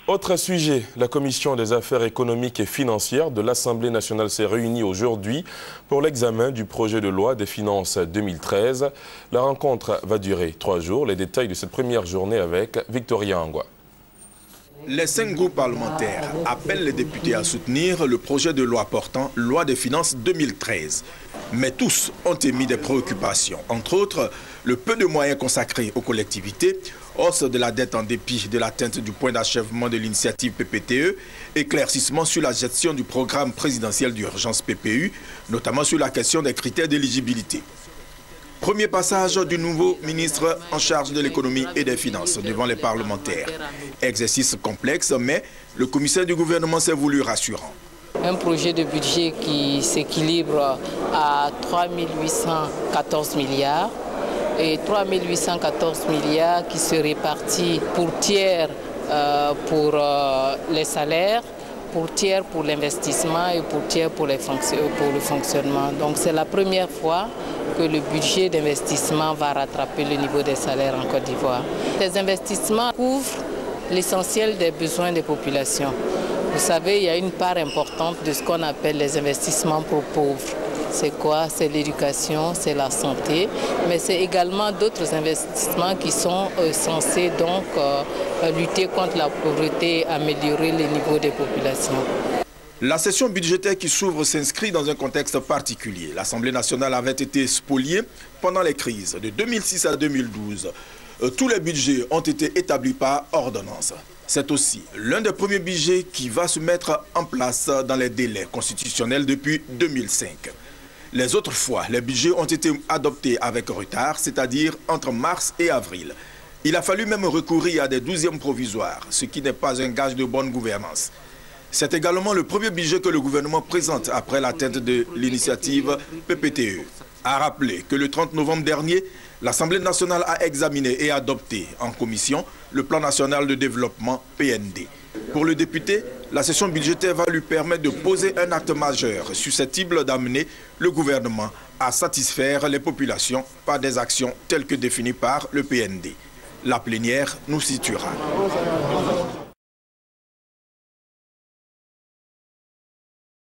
Autre sujet, la Commission des affaires économiques et financières de l'Assemblée nationale s'est réunie aujourd'hui pour l'examen du projet de loi des finances 2013. La rencontre va durer 3 jours. Les détails de cette première journée avec Victoria Angwa. Les 5 groupes parlementaires appellent les députés à soutenir le projet de loi portant loi des finances 2013. Mais tous ont émis des préoccupations, entre autres le peu de moyens consacrés aux collectivités, hausse de la dette en dépit de l'atteinte du point d'achèvement de l'initiative PPTE, éclaircissement sur la gestion du programme présidentiel d'urgence PPU, notamment sur la question des critères d'éligibilité. Premier passage du nouveau ministre en charge de l'économie et des finances devant les parlementaires. Exercice complexe, mais le commissaire du gouvernement s'est voulu rassurant. Un projet de budget qui s'équilibre à 3 814 milliards et 3 814 milliards qui se répartit pour tiers pour les salaires, pour tiers pour l'investissement et pour tiers pour le fonctionnement. Donc c'est la première fois que le budget d'investissement va rattraper le niveau des salaires en Côte d'Ivoire. Ces investissements couvrent l'essentiel des besoins des populations. Vous savez, il y a une part importante de ce qu'on appelle les investissements pour pauvres. C'est quoi? C'est l'éducation, c'est la santé, mais c'est également d'autres investissements qui sont censés donc lutter contre la pauvreté et améliorer le niveau des populations. La session budgétaire qui s'ouvre s'inscrit dans un contexte particulier. L'Assemblée nationale avait été spoliée pendant les crises de 2006 à 2012. Tous les budgets ont été établis par ordonnance. C'est aussi l'un des premiers budgets qui va se mettre en place dans les délais constitutionnels depuis 2005. Les autres fois, les budgets ont été adoptés avec retard, c'est-à-dire entre mars et avril. Il a fallu même recourir à des 12e provisoires, ce qui n'est pas un gage de bonne gouvernance. C'est également le premier budget que le gouvernement présente après l'atteinte de l'initiative PPTE. A rappeler que le 30 novembre dernier, l'Assemblée nationale a examiné et adopté en commission le plan national de développement PND. Pour le député, la session budgétaire va lui permettre de poser un acte majeur susceptible d'amener le gouvernement à satisfaire les populations par des actions telles que définies par le PND. La plénière nous situera.